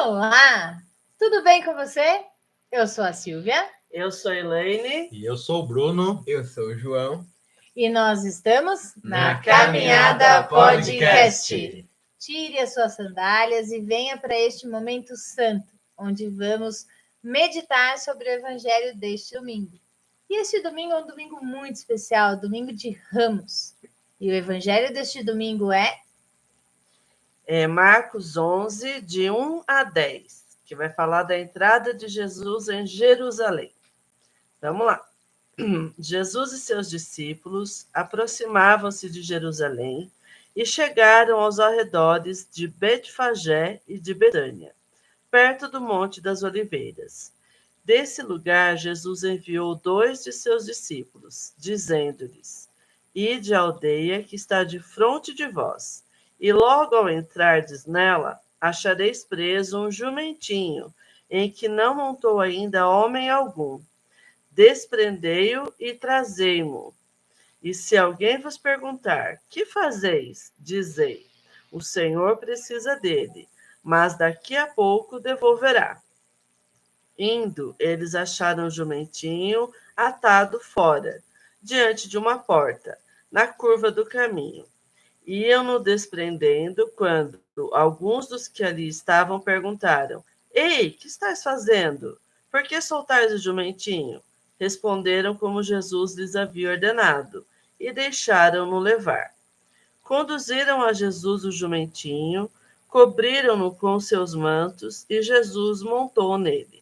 Olá, tudo bem com você? Eu sou a Silvia. Eu sou a Elaine. E eu sou o Bruno. Eu sou o João. E nós estamos na Caminhada Podcast. Tire as suas sandálias e venha para este momento santo, onde vamos meditar sobre o Evangelho deste domingo. E este domingo é um domingo muito especial, domingo de Ramos. E o Evangelho deste domingo é Marcos 11, de 1 a 10, que vai falar da entrada de Jesus em Jerusalém. Vamos lá. Jesus e seus discípulos aproximavam-se de Jerusalém e chegaram aos arredores de Betfagé e de Betânia, perto do Monte das Oliveiras. Desse lugar, Jesus enviou 2 de seus discípulos, dizendo-lhes: Ide à aldeia que está defronte de vós, e logo ao entrardes nela, achareis preso um jumentinho, em que não montou ainda homem algum. Desprendei-o e trazei-mo. E se alguém vos perguntar: que fazeis? Dizei: o Senhor precisa dele, mas daqui a pouco devolverá. Indo, eles acharam o jumentinho atado fora, diante de uma porta, na curva do caminho. Iam-no desprendendo quando alguns dos que ali estavam perguntaram: Ei, que estás fazendo? Por que soltais o jumentinho? Responderam como Jesus lhes havia ordenado, e deixaram-no levar. Conduziram a Jesus o jumentinho, cobriram-no com seus mantos, e Jesus montou nele.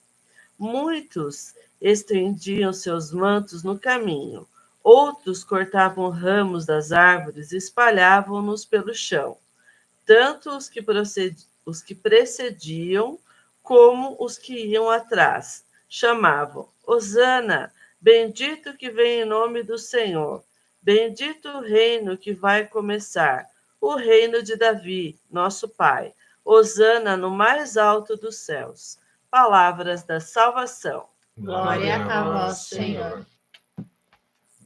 Muitos estendiam seus mantos no caminho, outros cortavam ramos das árvores e espalhavam-nos pelo chão. Tanto os que precediam como os que iam atrás chamavam: Hosana, bendito que vem em nome do Senhor, bendito o reino que vai começar, o reino de Davi, nosso pai. Hosana no mais alto dos céus. Palavras da salvação. Glória a vós, Senhor.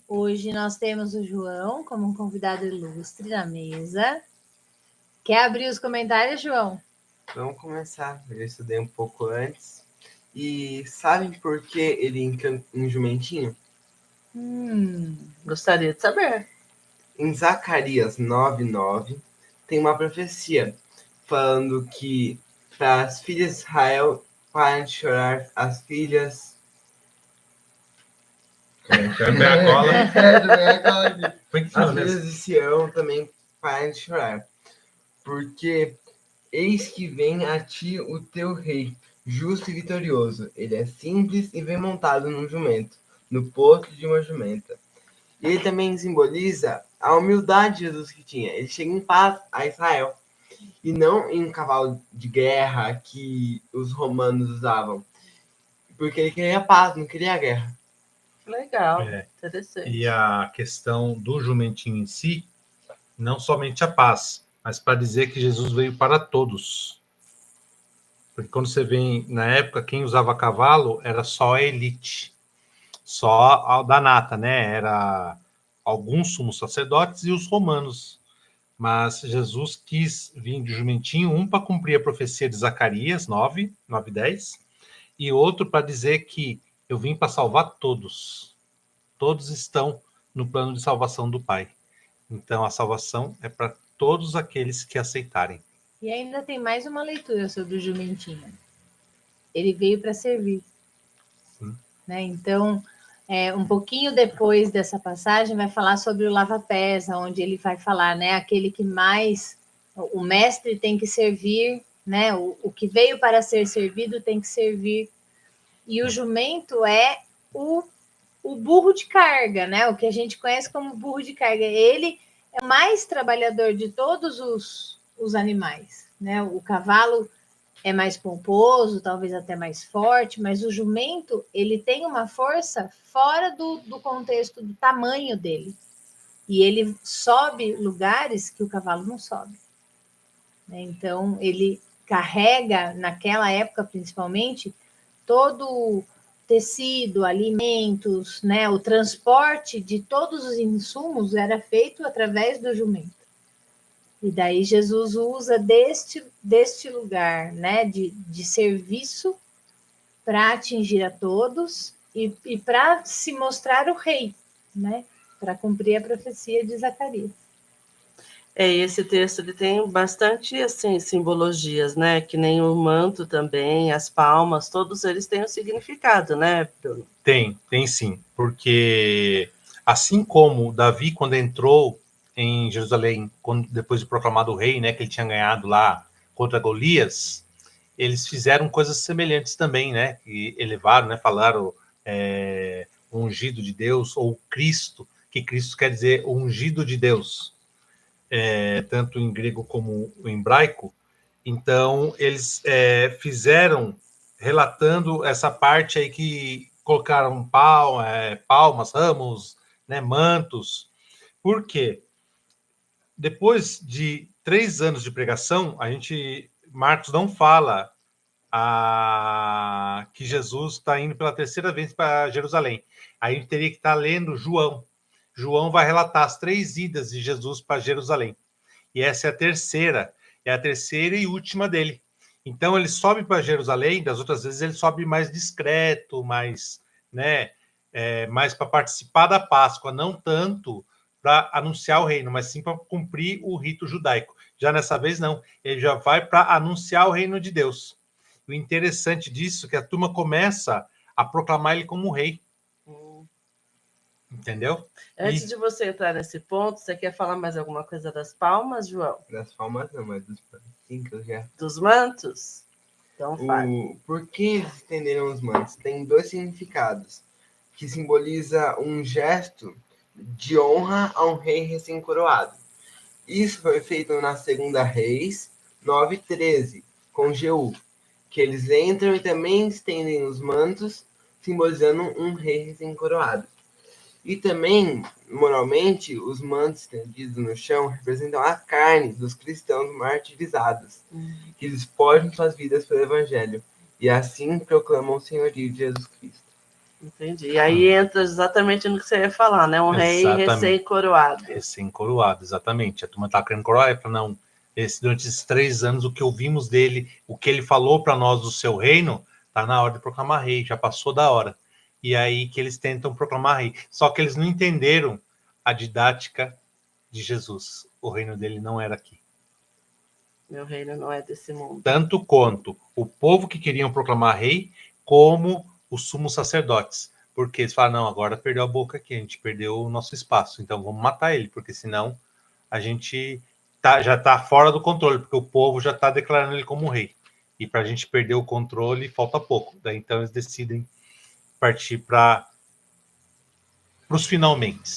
Hoje nós temos o João como um convidado ilustre na mesa. Quer abrir os comentários, João? Vamos começar. Eu estudei um pouco antes. E sabem por que ele encanta um jumentinho? Gostaria de saber. Em Zacarias 9:9 tem uma profecia falando que para as filhas de Israel parem de chorar, as filhas... Quero ver a cola. As filhas de Sião também parem de chorar. Porque eis que vem a ti o teu rei, justo e vitorioso. Ele é simples e vem montado num jumento, no potro de uma jumenta. E ele também simboliza a humildade de Jesus que tinha. Ele chega em paz a Israel. E não em um cavalo de guerra que os romanos usavam. Porque ele queria a paz, não queria a guerra. Legal, interessante. E a questão do jumentinho em si, não somente a paz, mas para dizer que Jesus veio para todos. Porque quando você vê, na época, quem usava cavalo era só a elite, só a da nata, né? Era alguns sumos sacerdotes e os romanos. Mas Jesus quis vir de jumentinho, um para cumprir a profecia de Zacarias 9:10, e outro para dizer que eu vim para salvar todos. Todos estão no plano de salvação do Pai. Então, a salvação é para todos aqueles que aceitarem. E ainda tem mais uma leitura sobre o jumentinho. Ele veio para servir. Né? Então, um pouquinho depois dessa passagem, vai falar sobre o lava-pés, onde ele vai falar, né? Aquele que mais... O mestre tem que servir, né? O que veio para ser servido tem que servir. E o jumento é o burro de carga, né? O que a gente conhece como burro de carga. Ele é o mais trabalhador de todos os animais, né? O cavalo é mais pomposo, talvez até mais forte, mas o jumento, ele tem uma força fora do contexto do tamanho dele. E ele sobe lugares que o cavalo não sobe. Então, ele carrega, naquela época principalmente, todo tecido, alimentos, né? O transporte de todos os insumos era feito através do jumento. E daí Jesus usa deste lugar, né, de serviço para atingir a todos e para se mostrar o rei, né, para cumprir a profecia de Zacarias. Esse texto ele tem bastante assim simbologias, né? Que nem o manto também, as palmas, todos eles têm um significado, né, Bruno? Tem sim, porque assim como Davi, quando entrou em Jerusalém, depois de proclamado rei, né, que ele tinha ganhado lá contra Golias, eles fizeram coisas semelhantes também, né? E elevaram, né? Falaram o ungido de Deus, ou Cristo, que Cristo quer dizer o ungido de Deus, tanto em grego como em hebraico. Então, eles fizeram, relatando essa parte aí que colocaram palmas, ramos, né, mantos. Por quê? Depois de 3 anos de pregação, Marcos não fala que Jesus está indo pela 3ª vez para Jerusalém. Aí a gente teria que estar lendo João. João vai relatar as 3 idas de Jesus para Jerusalém. E essa é a terceira e última dele. Então ele sobe para Jerusalém, das outras vezes ele sobe mais discreto, mais, né, mais para participar da Páscoa, não tanto para anunciar o reino, mas sim para cumprir o rito judaico. Já nessa vez não, ele já vai para anunciar o reino de Deus. O interessante disso é que a turma começa a proclamar ele como rei. Entendeu? Antes de você entrar nesse ponto, você quer falar mais alguma coisa das palmas, João? Das palmas não, mas dos mantos. Sim, que eu já... Dos mantos? Então fale. Por que eles estenderam os mantos? Tem 2 significados, que simboliza um gesto de honra a um rei recém-coroado. Isso foi feito na 2ª Reis 9:13, com Jeú, que eles entram e também estendem os mantos, simbolizando um rei recém-coroado. E também, moralmente, os mantos estendidos no chão representam a carne dos cristãos martirizados, que despojam suas vidas pelo Evangelho, e assim proclamam o senhorio de Jesus Cristo. Entendi. E aí entra exatamente no que você ia falar, né? Um rei recém-coroado. Recém-coroado, exatamente. A turma está querendo coroar, não. Durante esses 3 anos, o que ouvimos dele, o que ele falou para nós do seu reino, está na hora de proclamar rei, já passou da hora. E aí que eles tentam proclamar rei. Só que eles não entenderam a didática de Jesus. O reino dele não era aqui. Meu reino não é desse mundo. Tanto quanto o povo que queriam proclamar rei, como os sumos sacerdotes. Porque eles falaram, não, agora perdeu a boca aqui, a gente perdeu o nosso espaço, então vamos matar ele, porque senão a gente já está fora do controle, porque o povo já está declarando ele como rei. E para a gente perder o controle, falta pouco. Daí então eles decidem partir para os finalmente,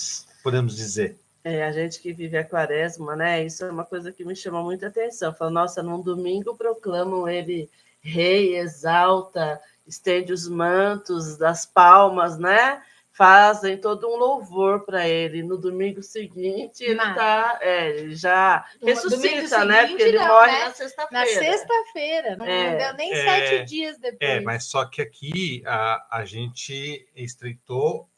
podemos dizer. A gente que vive a quaresma, né? Isso é uma coisa que me chama muita atenção. Fala, nossa, num domingo proclamam ele rei, exalta, estende os mantos, das palmas, né? Fazem todo um louvor para ele. No domingo seguinte, ele tá, já ressuscita, né? Porque ele morre na sexta-feira. Na sexta-feira, não deu nem 7 dias depois. Mas só que aqui a gente estreitou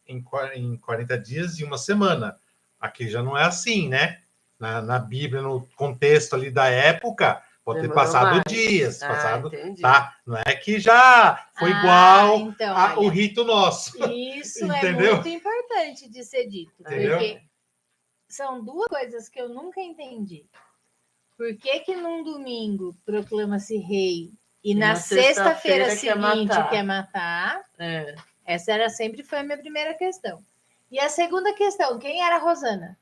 em 40 dias e 1 semana. Aqui já não é assim, né? Na Bíblia, no contexto ali da época, pode ter passado dias, tá? Não é que já foi igual então, o rito nosso. Isso entendeu? É muito importante de ser dito, entendeu? Porque são 2 coisas que eu nunca entendi. Por que num domingo proclama-se rei e na sexta-feira seguinte quer matar? Essa sempre foi a minha primeira questão. E a segunda questão, quem era a Rosana?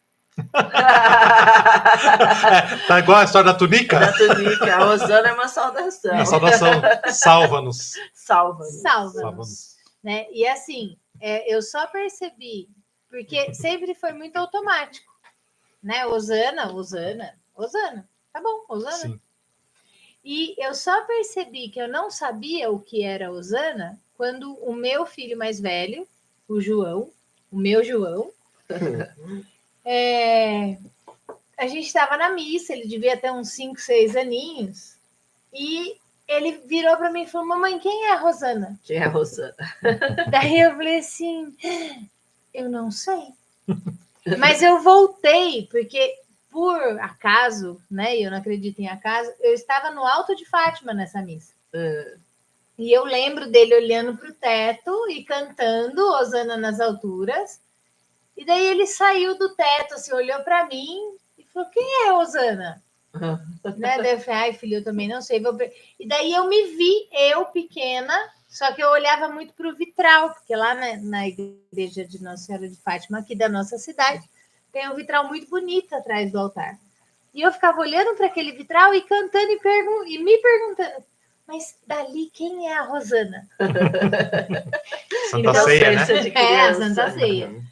Tá igual a história da túnica? Da túnica. A Rosana é uma saudação. Uma saudação. Salva-nos. Salva-nos. Né? E assim, eu só percebi, porque sempre foi muito automático. Né? Osana. Tá bom, Osana. Sim. E eu só percebi que eu não sabia o que era Osana quando o meu filho mais velho, o meu João, a gente estava na missa, ele devia ter uns 5, 6 aninhos, e ele virou para mim e falou, mamãe, quem é a Rosana? Quem é a Rosana? Daí eu falei assim, eu não sei. Mas eu voltei, porque por acaso, né? E eu não acredito em acaso, eu estava no Alto de Fátima nessa missa. E eu lembro dele olhando para o teto e cantando Hosana nas alturas. E daí ele saiu do teto, assim, olhou para mim e falou: quem é Hosana? Né? Daí eu falei: ai, filho, eu também não sei. E daí eu me vi, eu pequena, só que eu olhava muito para o vitral, porque lá na igreja de Nossa Senhora de Fátima, aqui da nossa cidade, tem um vitral muito bonito atrás do altar. E eu ficava olhando para aquele vitral e cantando e me perguntando: mas dali quem é a Rosana? Santa Ceia, né? A Santa Ceia.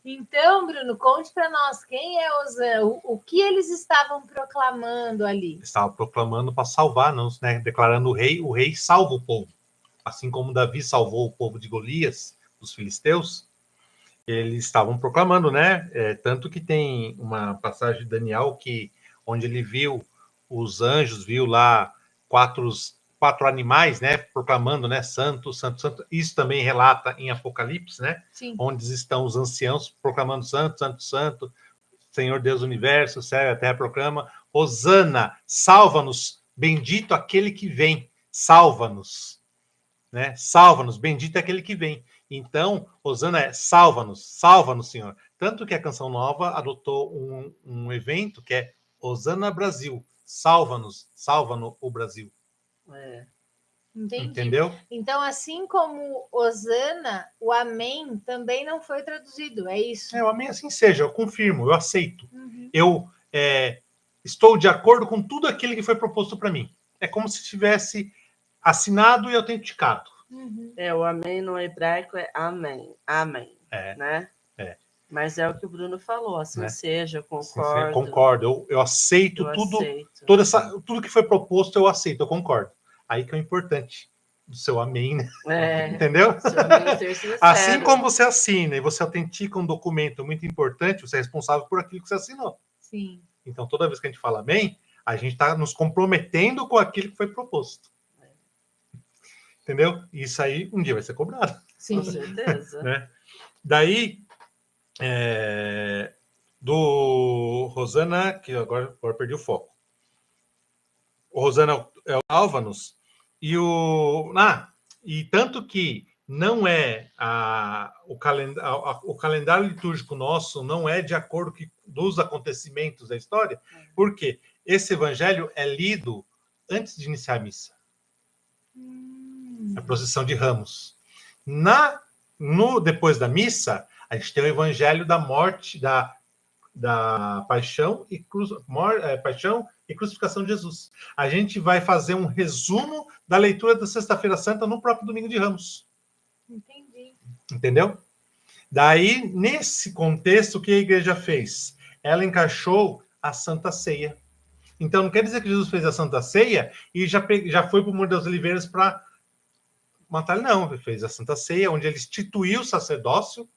Então, Bruno, conte para nós quem é Hosana, o que eles estavam proclamando ali. Estavam proclamando para salvar, não, né? Declarando o rei salva o povo. Assim como Davi salvou o povo de Golias, dos filisteus, eles estavam proclamando, né? Tanto que tem uma passagem de Daniel onde ele viu os anjos, viu lá quatro animais, né? Proclamando, né? Santo, santo, santo. Isso também relata em Apocalipse, né? Sim. Onde estão os anciãos proclamando santo, santo, santo. Senhor Deus do universo, o céu e a terra proclama. Hosana, salva-nos, bendito aquele que vem, salva-nos. Né? Salva-nos, bendito é aquele que vem. Então, Hosana é salva-nos, salva-nos, Senhor. Tanto que a Canção Nova adotou um evento que é Hosana Brasil, salva-nos, salva-nos o Brasil. Entendi. Entendeu? Então, assim como Hosana, o amém também não foi traduzido, é isso? O amém assim seja, eu confirmo, eu aceito. Eu estou de acordo com tudo aquilo que foi proposto para mim. É como se tivesse assinado e autenticado. O amém no hebraico é amém, amém, né? Mas é o que o Bruno falou, assim, né? Seja, eu concordo. Concordo, eu aceito tudo, aceito. Tudo que foi proposto, eu aceito, eu concordo. Aí que é o importante do seu amém, né? Entendeu? Assim como você assina e você autentica um documento muito importante, você é responsável por aquilo que você assinou. Sim. Então, toda vez que a gente fala amém, a gente está nos comprometendo com aquilo que foi proposto. Entendeu? Isso aí um dia vai ser cobrado. Sim. Com certeza. Né? Daí, do Hosana, que agora perdi o foco. O Hosana é o Alvanos, e tanto que não é o calendário litúrgico nosso não é de acordo dos acontecimentos da história, porque esse evangelho é lido antes de iniciar a missa. A procissão de Ramos. Depois da missa, a gente tem o evangelho da morte, da paixão e crucificação de Jesus. A gente vai fazer um resumo da leitura da Sexta-feira Santa no próprio Domingo de Ramos. Entendi. Entendeu? Daí, nesse contexto, o que a igreja fez? Ela encaixou a Santa Ceia. Então, não quer dizer que Jesus fez a Santa Ceia e já foi para o Monte das Oliveiras para matar ele, não. Ele fez a Santa Ceia, onde ele instituiu o sacerdócio,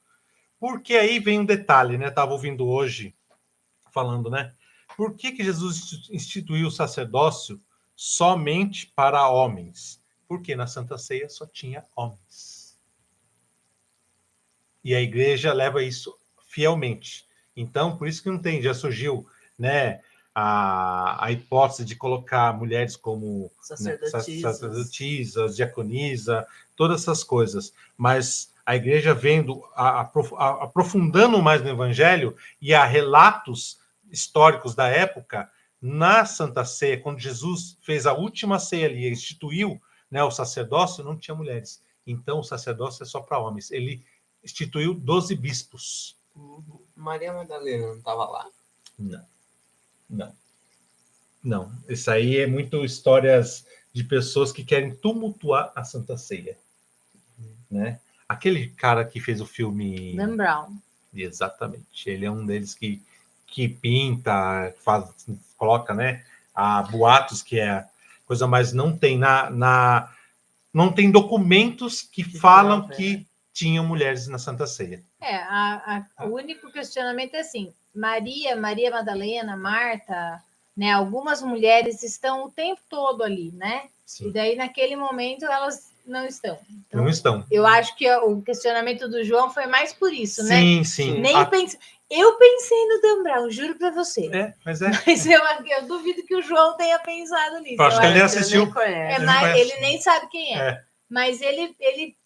porque aí vem um detalhe, né? Estava ouvindo hoje, falando, né? Por que Jesus instituiu o sacerdócio somente para homens? Porque na Santa Ceia só tinha homens. E a igreja leva isso fielmente. Então, por isso que não tem, já surgiu, né, a hipótese de colocar mulheres como sacerdotisas, diaconisa, todas essas coisas. Mas a igreja vendo, aprofundando mais no evangelho e há relatos históricos da época, na Santa Ceia, quando Jesus fez a última ceia ali, instituiu, né, o sacerdócio, não tinha mulheres. Então, o sacerdócio é só para homens. Ele instituiu 12 bispos. Maria Madalena não estava lá? Não. Isso aí é muito histórias de pessoas que querem tumultuar a Santa Ceia. Né? Aquele cara que fez o filme... Dan Brown. Exatamente. Ele é um deles que pinta, coloca, né, boatos que é coisa, mas não tem não tem documentos que falam que tinham mulheres na Santa Ceia. O único questionamento é assim, Maria Madalena, Marta, né, algumas mulheres estão o tempo todo ali, né? Sim. E daí naquele momento elas não estão. Não estão. Eu acho que o questionamento do João foi mais por isso, né? Sim, sim. Eu pensei no Dan Brown, juro para você. Mas Mas eu duvido que o João tenha pensado nisso. Eu acho que ele nem assistiu. Ele nem sabe quem é. Mas ele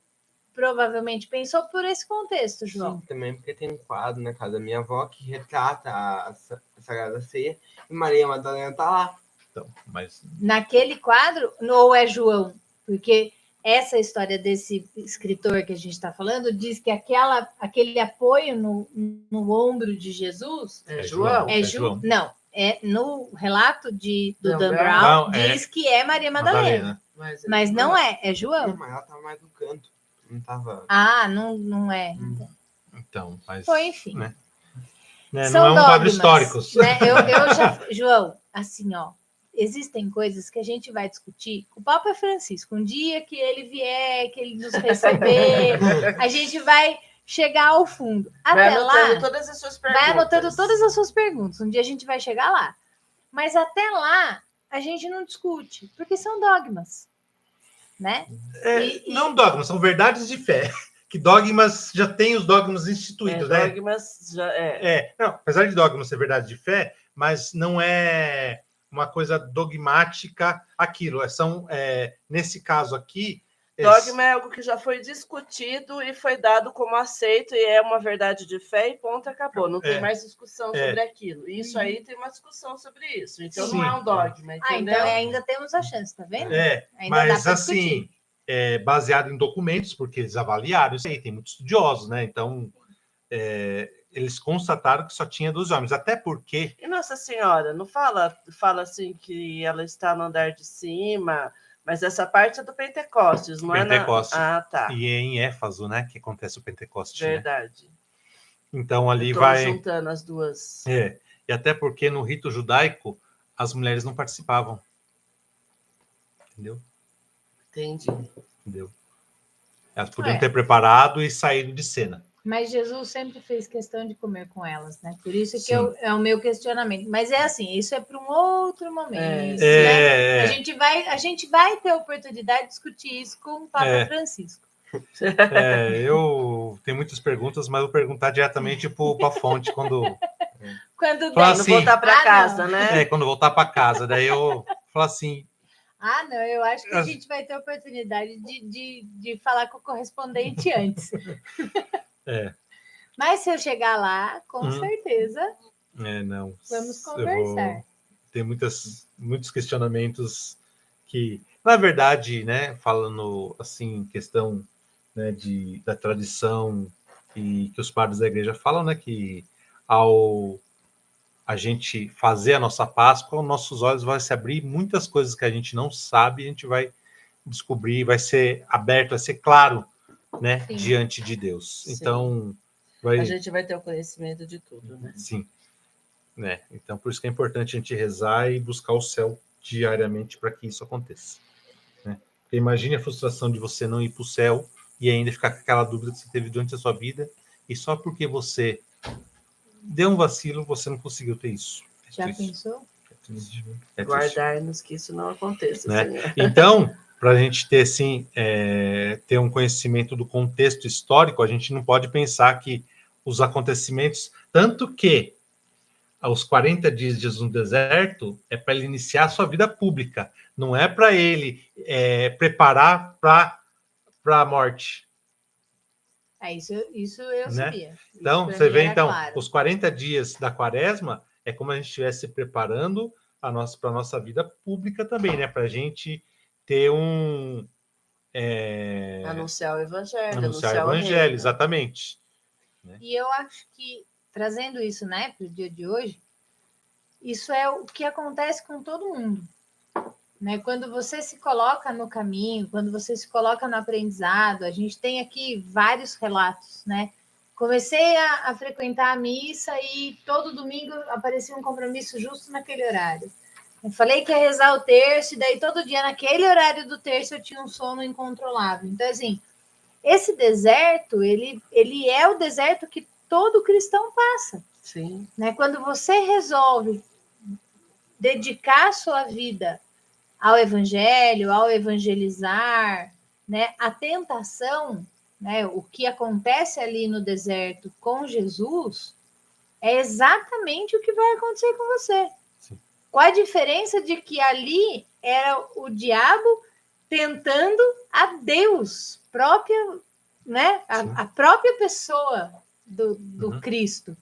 provavelmente pensou por esse contexto, João. Sim, também porque tem um quadro na casa da minha avó que retrata a Sagrada Ceia e Maria Madalena tá lá. Então, mas... Naquele quadro, ou é João? Porque essa história desse escritor que a gente está falando diz que aquele apoio no ombro de Jesus... É João? João. Não, é no relato do Dan Brown, Brown, diz que é Maria Madalena. Mas não é João. Não, mas ela estava mais no canto. Não tava... não é. Então, mas... Foi, enfim. Né? São não é um quadro histórico. Né? João, assim, ó, existem coisas que a gente vai discutir com o Papa Francisco. Um dia que ele vier, que ele nos receber, a gente vai chegar ao fundo. Até vai lá, todas as suas perguntas. vai anotando todas as suas perguntas. Um dia a gente vai chegar lá. Mas até lá, a gente não discute, porque são dogmas, né? Não dogmas, são verdades de fé. Que dogmas já tem os dogmas instituídos, né? Dogmas já não, apesar de dogmas ser verdade de fé, mas não é uma coisa dogmática aquilo. Nesse caso aqui... Dogma é algo que já foi discutido e foi dado como aceito e é uma verdade de fé e ponto, acabou. Não tem mais discussão sobre aquilo. Isso aí tem uma discussão sobre isso. Então não é um dogma, entendeu? Então ainda temos a chance, tá vendo? Ainda mas assim, baseado em documentos, porque eles avaliaram isso aí, tem muitos estudiosos, né? Então, eles constataram que só tinha 12 homens, até porque... E Nossa Senhora, não fala assim que ela está no andar de cima... Mas essa parte é do Pentecostes, não Pentecostes. é tá. E é em Éfaso, né, que acontece o Pentecostes. Verdade. Né? Então ali juntando as duas. E até porque no rito judaico as mulheres não participavam. Entendeu? Entendi. Entendeu? Elas podiam ter preparado e saído de cena. Mas Jesus sempre fez questão de comer com elas, né? Por isso que é o meu questionamento. Mas é assim, isso é para um outro momento. Né? A gente vai ter a oportunidade de discutir isso com o Papa Francisco. Eu tenho muitas perguntas, mas vou perguntar diretamente para a fonte quando voltar para casa, né? Quando voltar para casa. Daí eu falo assim... não, eu acho que a gente vai ter a oportunidade de falar com o correspondente antes. Mas se eu chegar lá, com certeza, vamos conversar. Tem muitos questionamentos que, na verdade, né, falando assim, questão, né, da tradição e que os padres da igreja falam, né, que ao a gente fazer a nossa Páscoa, nossos olhos vão se abrir, muitas coisas que a gente não sabe, a gente vai descobrir, vai ser aberto, vai ser claro, né, diante de Deus. Sim. Então, a gente vai ter o conhecimento de tudo, né? Sim. Né? Então, por isso que é importante a gente rezar e buscar o céu diariamente para que isso aconteça. Né? Porque imagine a frustração de você não ir para o céu e ainda ficar com aquela dúvida que você teve durante a sua vida e só porque você deu um vacilo, você não conseguiu ter isso. Já pensou? Guardar-nos que isso não aconteça, né? Senhor. Então, para a gente ter, assim, ter um conhecimento do contexto histórico, a gente não pode pensar que os acontecimentos... Tanto que aos 40 dias de Jesus no deserto é para ele iniciar a sua vida pública, não é para ele preparar para a morte. Isso eu sabia. Então, você vê, claro. Os 40 dias da quaresma é como a gente estivesse se preparando para a nossa vida pública também, né? Para a gente ter anunciar o evangelho. Anunciar o evangelho, exatamente. E eu acho que, trazendo isso, né, para o dia de hoje, isso é o que acontece com todo mundo. Né? Quando você se coloca no caminho, quando você se coloca no aprendizado, a gente tem aqui vários relatos, né? Comecei a frequentar a missa e todo domingo aparecia um compromisso justo naquele horário. Eu falei que ia rezar o terço, e daí todo dia, naquele horário do terço, eu tinha um sono incontrolável. Então, assim, esse deserto, ele é o deserto que todo cristão passa. Sim. Né? Quando você resolve dedicar a sua vida ao evangelho, ao evangelizar, né, a tentação, né, o que acontece ali no deserto com Jesus, é exatamente o que vai acontecer com você. Sim. Qual a diferença de que ali era o diabo tentando a Deus, própria, né, a própria pessoa do Cristo.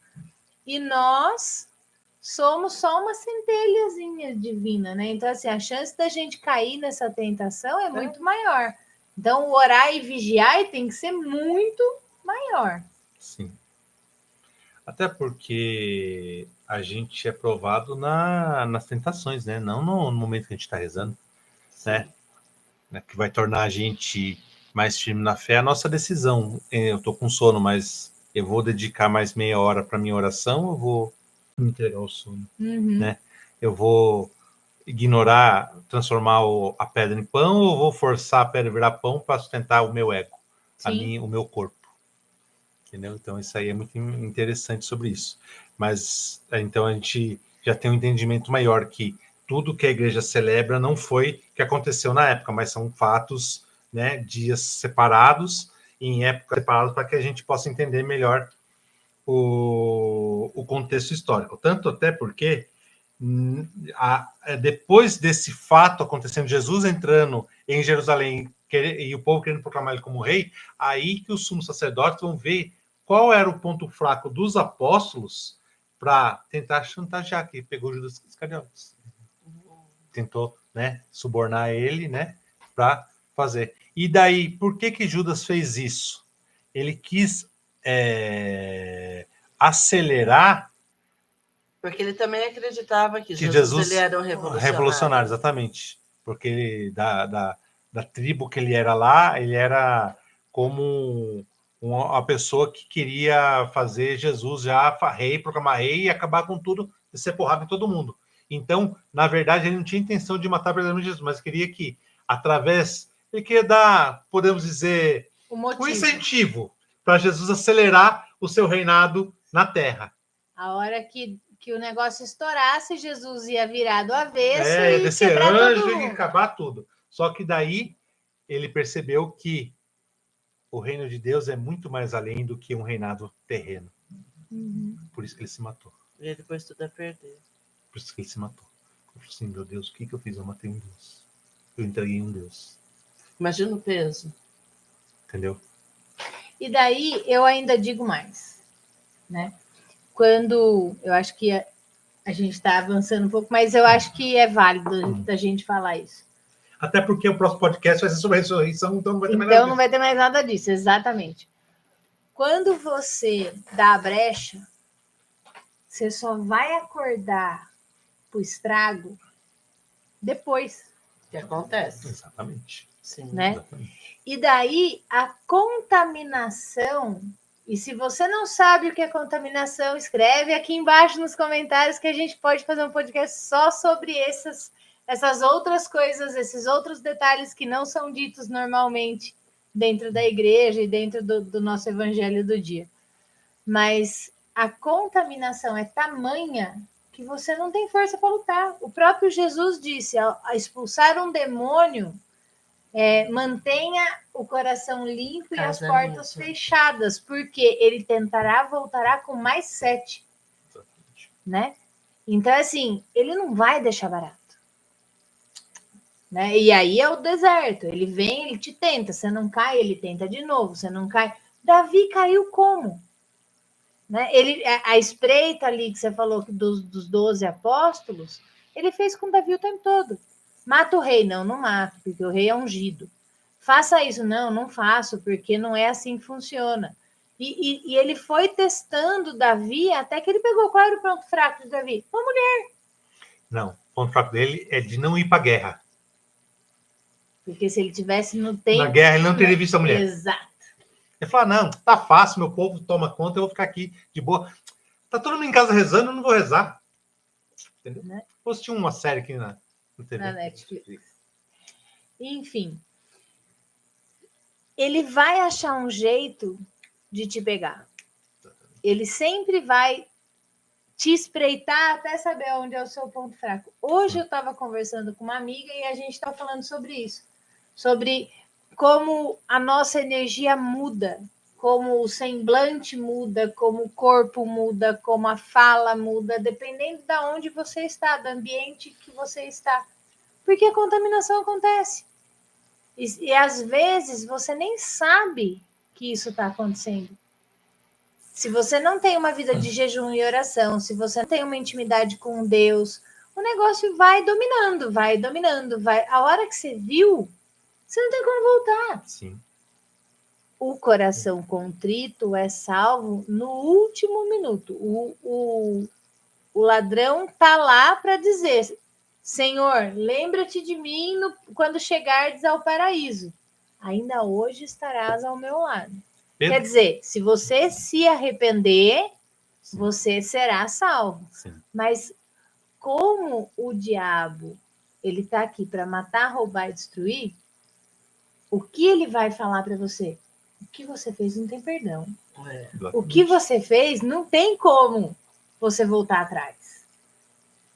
E nós somos só uma centelhazinha divina, né? Então, assim, a chance da gente cair nessa tentação é muito maior. Então, o orar e vigiar tem que ser muito maior. Sim. Até porque a gente é provado nas tentações, né? Não no momento que a gente está rezando, né? Que vai tornar a gente mais firme na fé. A nossa decisão, eu estou com sono, mas eu vou dedicar mais meia hora para minha oração, eu vou me entregar ao sono, né? Eu vou ignorar, transformar a pedra em pão, ou vou forçar a pedra a virar pão para sustentar o meu ego, o meu corpo. Entendeu? Então, isso aí é muito interessante sobre isso. Mas, então, a gente já tem um entendimento maior que tudo que a igreja celebra não foi o que aconteceu na época, mas são fatos, né, dias separados, em épocas separadas, para que a gente possa entender melhor o contexto histórico. Tanto até porque, depois desse fato acontecendo, Jesus entrando em Jerusalém e o povo querendo proclamar ele como rei, aí que os sumos sacerdotes vão ver qual era o ponto fraco dos apóstolos para tentar chantagear, que pegou Judas Iscariotes. Tentou, né, subornar ele, né, para fazer. E daí, por que Judas fez isso? Ele quis acelerar. Porque ele também acreditava que Jesus ele era um revolucionário. Exatamente. Porque ele, da tribo que ele era lá, ele era como uma pessoa que queria fazer Jesus já rei, proclamar rei e acabar com tudo, e ser porrada em todo mundo. Então, na verdade, ele não tinha intenção de matar verdadeiramente Jesus, mas queria que, através... Ele queria dar, podemos dizer, um incentivo para Jesus acelerar o seu reinado na Terra. A hora que o negócio estourasse, Jesus ia virar do avesso e descer quebrar anjo todo mundo. E acabar tudo. Só que daí ele percebeu que o reino de Deus é muito mais além do que um reinado terreno. Por isso que ele se matou. E ele depois tudo a perder. Por isso que ele se matou. Eu falei assim, meu Deus, o que eu fiz? Eu matei um Deus. Eu entreguei um Deus. Imagina o peso. Entendeu? E daí eu ainda digo mais, né? Quando eu acho que a gente está avançando um pouco, mas eu acho que é válido da gente falar isso. Até porque o próximo podcast vai ser sobre a ressurreição, então não vai ter mais nada disso, exatamente. Quando você dá a brecha, você só vai acordar pro estrago depois. Que acontece. Exatamente. Sim. Né? Exatamente. E daí a contaminação. E se você não sabe o que é contaminação, escreve aqui embaixo nos comentários que a gente pode fazer um podcast só sobre essas outras coisas, esses outros detalhes que não são ditos normalmente dentro da igreja e dentro do nosso evangelho do dia. Mas a contaminação é tamanha que você não tem força para lutar. O próprio Jesus disse, a expulsar um demônio, mantenha o coração limpo e as portas fechadas, porque ele voltará com mais 7. Né? Então, assim, ele não vai deixar barato. Né? E aí é o deserto. Ele vem, ele te tenta. Você não cai, ele tenta de novo. Você não cai. Davi caiu como? Né? A espreita ali que você falou dos 12 apóstolos, ele fez com Davi o tempo todo. Mata o rei. Não mato, porque o rei é ungido. Faça isso. Não faço, porque não é assim que funciona. E ele foi testando Davi até que ele pegou. Qual era o ponto fraco de Davi? Uma mulher. Não, o ponto fraco dele é de não ir para a guerra. Porque se ele tivesse no tempo... Na guerra, ele não teria visto a mulher. Exato. Ele fala, não, tá fácil, meu povo toma conta, eu vou ficar aqui de boa. Tá todo mundo em casa rezando, eu não vou rezar. Entendeu? Né? Vou assistir uma série aqui na TV. Na Netflix. Enfim. Ele vai achar um jeito de te pegar. Ele sempre vai te espreitar até saber onde é o seu ponto fraco. Hoje eu estava conversando com uma amiga e a gente está falando sobre isso. Sobre como a nossa energia muda, como o semblante muda, como o corpo muda, como a fala muda, dependendo de onde você está, do ambiente que você está. Porque a contaminação acontece. E às vezes você nem sabe que isso está acontecendo. Se você não tem uma vida de jejum e oração, se você não tem uma intimidade com Deus, o negócio vai dominando, vai. A hora que você viu, você não tem como voltar. Sim. O coração contrito é salvo no último minuto. O ladrão está lá para dizer: Senhor, lembra-te de mim quando chegares ao paraíso. Ainda hoje estarás ao meu lado. Pedro? Quer dizer, se você se arrepender, sim, você será salvo. Sim. Mas como o diabo ele está aqui para matar, roubar e destruir, o que ele vai falar para você? O que você fez não tem perdão. O que você fez não tem como você voltar atrás.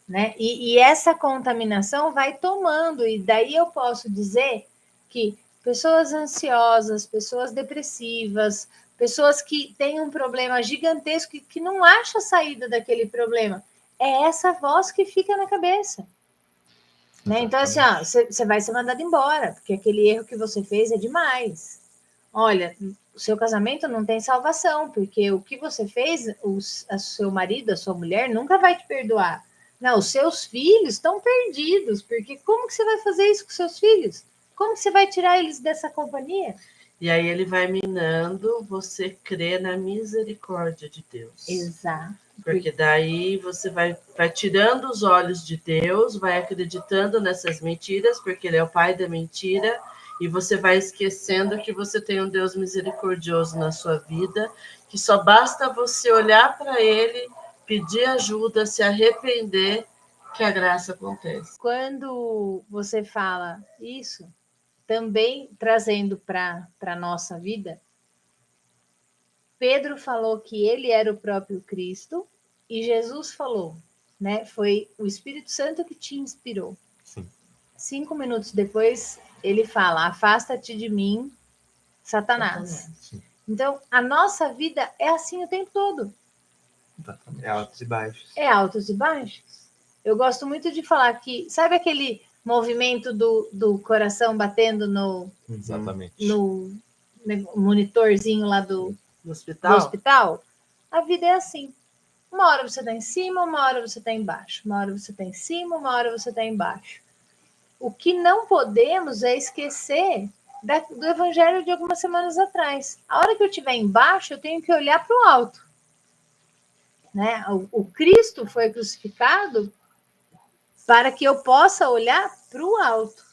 Né? E essa contaminação vai tomando, e daí eu posso dizer que pessoas ansiosas, pessoas depressivas, pessoas que têm um problema gigantesco que não acha saída daquele problema, é essa voz que fica na cabeça. Né? Então, assim, você vai ser mandado embora, porque aquele erro que você fez é demais. Olha, o seu casamento não tem salvação, porque o que você fez, o seu marido, a sua mulher, nunca vai te perdoar. Não, os seus filhos estão perdidos, porque como que você vai fazer isso com seus filhos? Como que você vai tirar eles dessa companhia? E aí ele vai minando você crer na misericórdia de Deus. Exato. Porque daí você vai tirando os olhos de Deus, vai acreditando nessas mentiras, porque ele é o pai da mentira, e você vai esquecendo que você tem um Deus misericordioso na sua vida, que só basta você olhar para ele, pedir ajuda, se arrepender, que a graça acontece. Quando você fala isso, também trazendo para a nossa vida, Pedro falou que ele era o próprio Cristo e Jesus falou, né? Foi o Espírito Santo que te inspirou. Sim. 5 minutos depois, ele fala: afasta-te de mim, Satanás. Então, a nossa vida é assim o tempo todo. É altos e baixos. É altos e baixos. Eu gosto muito de falar que, sabe aquele movimento do coração batendo no monitorzinho lá do hospital? A vida é assim. Uma hora você está em cima, uma hora você está embaixo. Uma hora você está em cima, uma hora você está embaixo. O que não podemos é esquecer do evangelho de algumas semanas atrás. A hora que eu estiver embaixo, eu tenho que olhar para o alto. Né? O Cristo foi crucificado para que eu possa olhar para o alto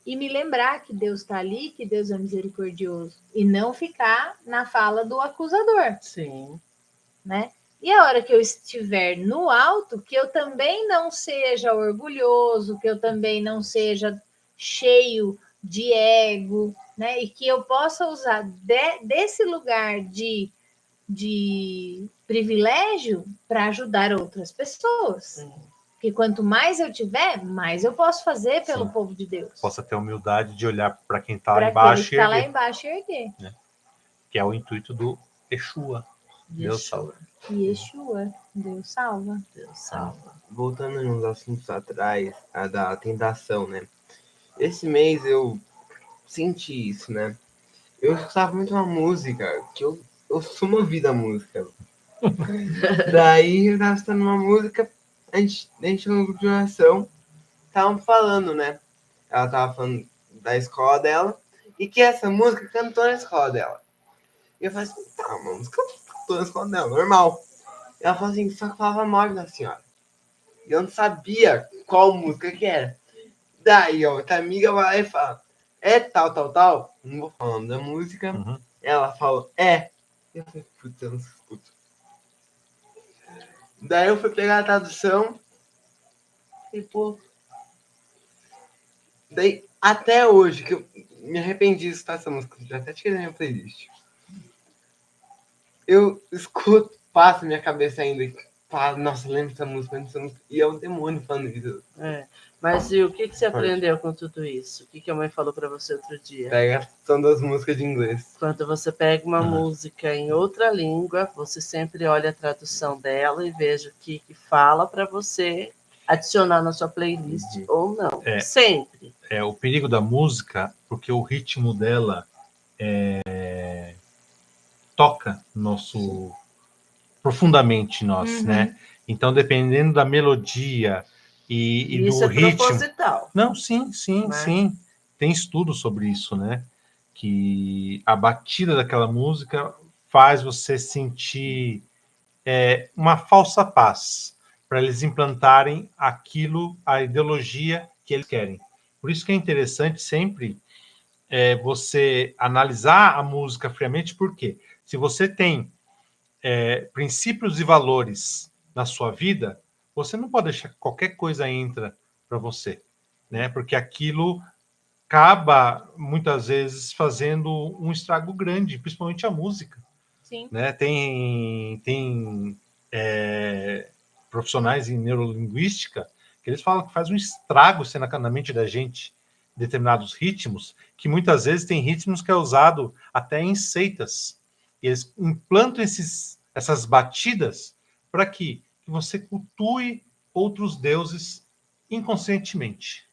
e me lembrar que Deus está ali, que Deus é misericordioso, e não ficar na fala do acusador. Sim. Né? E a hora que eu estiver no alto, que eu também não seja orgulhoso, que eu também não seja cheio de ego, né? E que eu possa usar desse lugar de privilégio para ajudar outras pessoas. Porque quanto mais eu tiver, mais eu posso fazer pelo povo de Deus. Possa ter a humildade de olhar para quem está lá embaixo e erguer. Lá embaixo e erguer. Né? Que é o intuito do Yeshua. Deus salva. Yeshua, Deus salva. Deus salva. Voltando uns assuntos atrás, a da tentação, né? Esse mês eu senti isso, né? Eu escutava muito uma música, que eu sou movido à música. Daí eu tava escutando uma música, a gente no grupo de oração, estavam falando, né? Ela tava falando da escola dela, e que essa música cantou na escola dela. E eu falei assim, tá, uma música cantou na escola dela, normal. E ela falou assim, só que falava mal da senhora. E eu não sabia qual música que era. Daí, ó, outra amiga vai lá e fala, é tal, não vou falar o nome da música. Uhum. Ela falou, é. E eu falei, putz, eu não escuto. Daí eu fui pegar a tradução e, pô... Daí, até hoje, que eu me arrependi de escutar essa música, já até tirei minha playlist. Eu escuto, passo na minha cabeça ainda, falo, nossa, lembra dessa música, e é um demônio falando isso. Mas e o que você aprendeu com tudo isso? O que a mãe falou para você outro dia? Pega som das músicas de inglês. Quando você pega uma música em outra língua, você sempre olha a tradução dela e veja o que fala para você adicionar na sua playlist ou não. Sempre. O perigo da música, porque o ritmo dela toca profundamente nós, né? Então, dependendo da melodia e isso do é ritmo... proposital. Não, sim. Tem estudo sobre isso, né? Que a batida daquela música faz você sentir uma falsa paz, para eles implantarem a ideologia que eles querem. Por isso que é interessante sempre você analisar a música friamente, porque se você tem princípios e valores na sua vida, você não pode deixar que qualquer coisa entra para você, né? Porque aquilo acaba, muitas vezes, fazendo um estrago grande, principalmente a música. Sim. Né? Tem profissionais em neurolinguística que eles falam que faz um estrago na mente da gente, determinados ritmos, que muitas vezes tem ritmos que é usado até em seitas. E eles implantam essas batidas para que você cultue outros deuses inconscientemente.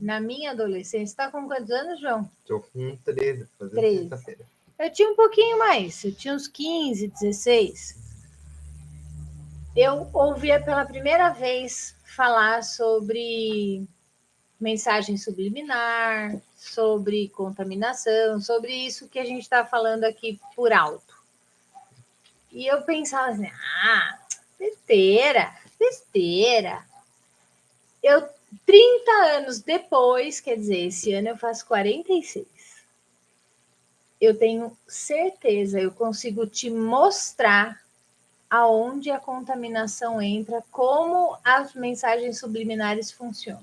Na minha adolescência, você está com quantos anos, João? Estou com 13, fazendo 13. sexta-feira. Eu tinha um pouquinho mais, eu tinha uns 15, 16. Eu ouvia pela primeira vez falar sobre mensagem subliminar, sobre contaminação, sobre isso que a gente está falando aqui por alto. E eu pensava assim, besteira. 30 anos depois, quer dizer, esse ano eu faço 46. Eu tenho certeza, eu consigo te mostrar aonde a contaminação entra, como as mensagens subliminares funcionam.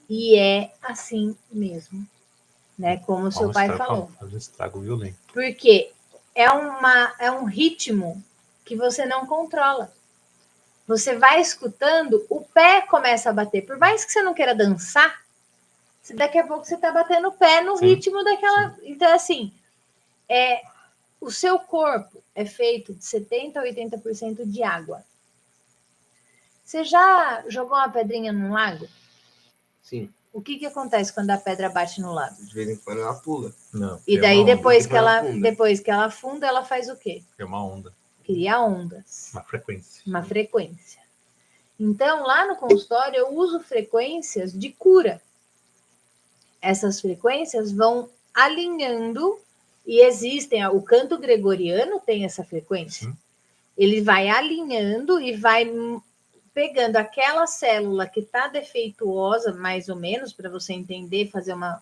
E é assim mesmo, né? Como o seu pai falou. Faz um estrago violento. Porque é um ritmo que você não controla. Você vai escutando, o pé começa a bater. Por mais que você não queira dançar, daqui a pouco você está batendo o pé no ritmo daquela... Sim. Então, assim, o seu corpo é feito de 70% a 80% de água. Você já jogou uma pedrinha num lago? Sim. O que acontece quando a pedra bate no lago? De vez em quando ela pula. Não, e daí, depois que ela afunda, ela faz o quê? É uma onda. Cria ondas. Uma frequência. Então, lá no consultório, eu uso frequências de cura. Essas frequências vão alinhando e existem. O canto gregoriano tem essa frequência. Sim. Ele vai alinhando e vai pegando aquela célula que está defeituosa, mais ou menos, para você entender, fazer uma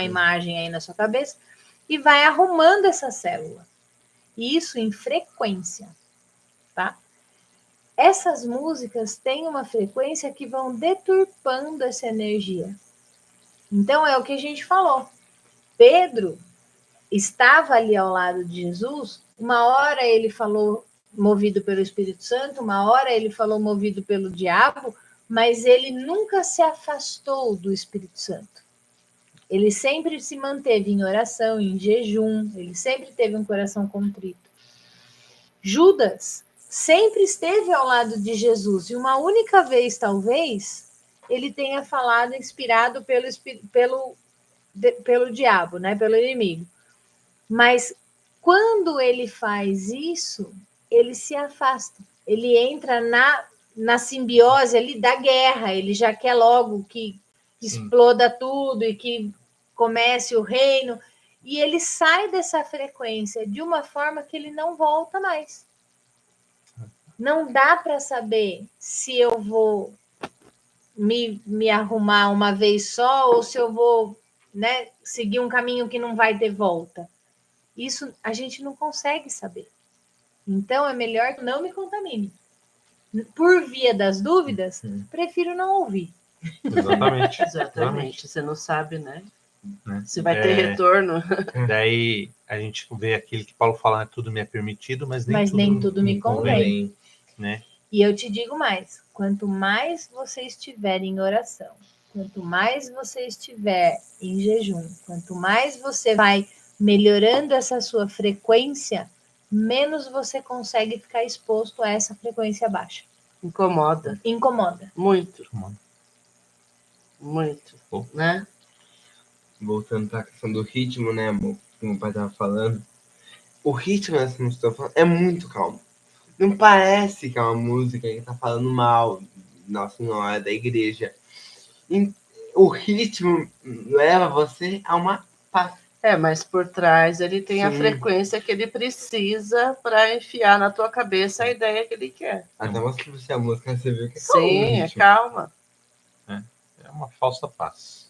imagem aí na sua cabeça, e vai arrumando essa célula. Isso em frequência, tá? Essas músicas têm uma frequência que vão deturpando essa energia. Então, é o que a gente falou. Pedro estava ali ao lado de Jesus, uma hora ele falou movido pelo Espírito Santo, uma hora ele falou movido pelo diabo, mas ele nunca se afastou do Espírito Santo. Ele sempre se manteve em oração, em jejum, ele sempre teve um coração contrito. Judas sempre esteve ao lado de Jesus, e uma única vez, talvez, ele tenha falado inspirado pelo diabo, né? Pelo inimigo. Mas quando ele faz isso, ele se afasta. Ele entra na simbiose ali da guerra. Ele já quer logo que exploda tudo e que comece o reino. E ele sai dessa frequência de uma forma que ele não volta mais. Não dá para saber se eu vou me arrumar uma vez só ou se eu vou, né, seguir um caminho que não vai ter volta. Isso a gente não consegue saber. Então, é melhor que não me contamine. Por via das dúvidas, prefiro não ouvir. Exatamente. Você não sabe, né? Se vai ter retorno. Daí, a gente vê aquilo que Paulo fala, tudo me é permitido, mas nem tudo me convém. Né? E eu te digo mais, quanto mais você estiver em oração, quanto mais você estiver em jejum, quanto mais você vai melhorando essa sua frequência, menos você consegue ficar exposto a essa frequência baixa. Incomoda. Incomoda. Muito. Muito. Né? Voltando para a questão do ritmo, né, amor? Que o meu pai estava falando. O ritmo dessa música que eu tô falando é muito calmo. Não parece que é uma música que tá falando mal, Nossa Senhora, da igreja. E o ritmo leva você a uma paz. Mas por trás ele tem a Sim. frequência que ele precisa para enfiar na tua cabeça a ideia que ele quer. Até mostra pra você a música, você viu que é Sim, é calma. É uma falsa paz.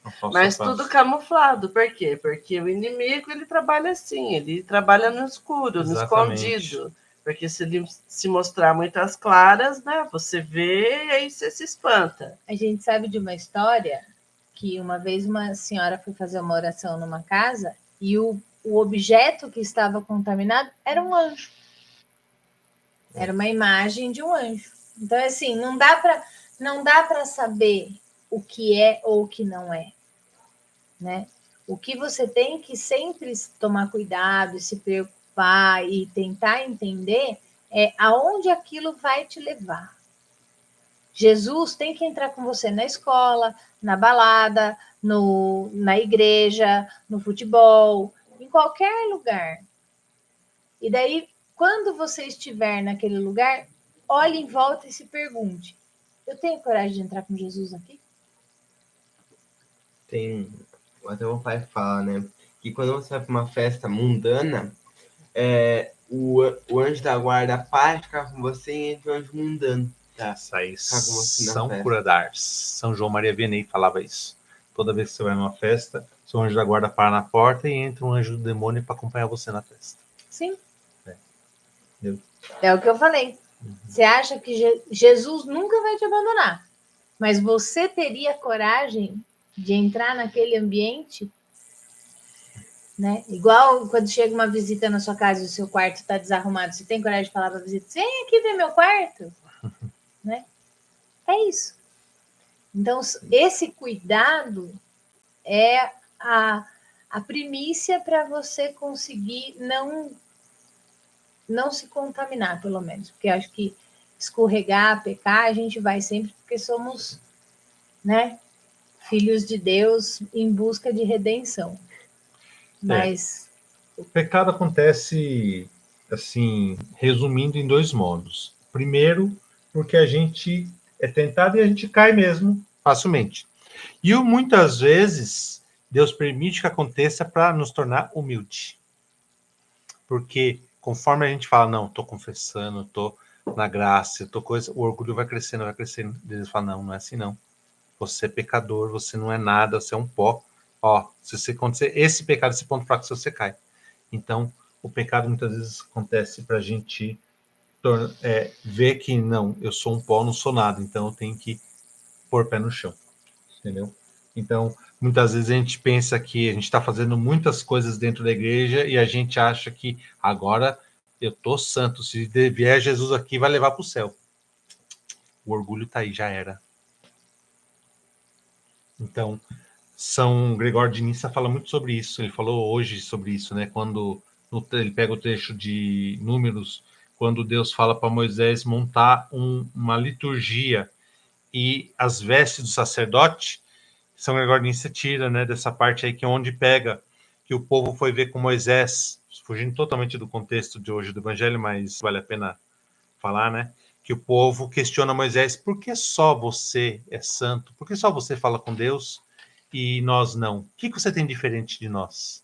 Uma falsa Mas paz. tudo camuflado. Por quê? Porque o inimigo, ele trabalha assim, ele trabalha no escuro, no escondido. Porque se ele se mostrar muitas claras, né, você vê e aí você se espanta. A gente sabe de uma história que uma vez uma senhora foi fazer uma oração numa casa e o objeto que estava contaminado era um anjo. Era uma imagem de um anjo. Então, assim, não dá para saber o que é ou o que não é, né? O que você tem que sempre tomar cuidado, se preocupar e tentar entender é aonde aquilo vai te levar. Jesus tem que entrar com você na escola, na balada, na igreja, no futebol, em qualquer lugar. E daí, quando você estiver naquele lugar, olhe em volta e se pergunte: eu tenho coragem de entrar com Jesus aqui? Tem, até o pai fala, né, que quando você vai para uma festa mundana, o anjo da guarda para de ficar com você e entra o anjo mundano. Essa aí, São Cura d'Ars. São João Maria Vianney falava isso. Toda vez que você vai numa festa, seu anjo da guarda para na porta e entra um anjo do demônio para acompanhar você na festa. Sim. É o que eu falei. Você acha que Jesus nunca vai te abandonar, mas você teria coragem de entrar naquele ambiente, né? Igual quando chega uma visita na sua casa e o seu quarto está desarrumado, você tem coragem de falar para a visita: vem aqui ver meu quarto? Né? É isso. Então, esse cuidado é a primícia para você conseguir não se contaminar, pelo menos. Porque acho que escorregar, pecar, a gente vai sempre porque somos, né, filhos de Deus em busca de redenção. Mas o pecado acontece, assim, resumindo em dois modos. Primeiro, porque a gente é tentado e a gente cai mesmo facilmente. E muitas vezes Deus permite que aconteça para nos tornar humilde. Porque conforme a gente fala, não, estou confessando, estou na graça, estou coisa, o orgulho vai crescendo, vai crescendo. Deus fala, não é assim não. Você é pecador, você não é nada, você é um pó. Ó, se você acontecer esse pecado, esse ponto fraco, você cai. Então, o pecado muitas vezes acontece para a gente ver que, não, eu sou um pó, não sou nada, então eu tenho que pôr pé no chão, entendeu? Então, muitas vezes a gente pensa que a gente está fazendo muitas coisas dentro da igreja e a gente acha que agora eu tô santo, se vier Jesus aqui, vai levar para o céu. O orgulho está aí, já era. Então, São Gregório de Nissa fala muito sobre isso. Ele falou hoje sobre isso, né? Quando ele pega o trecho de Números, quando Deus fala para Moisés montar uma liturgia e as vestes do sacerdote, São Gregório de Nissa tira, né, dessa parte aí que é onde pega que o povo foi ver com Moisés, fugindo totalmente do contexto de hoje do Evangelho, mas vale a pena falar, né? Que o povo questiona Moisés: por que só você é santo? Por que só você fala com Deus e nós não? O que você tem diferente de nós?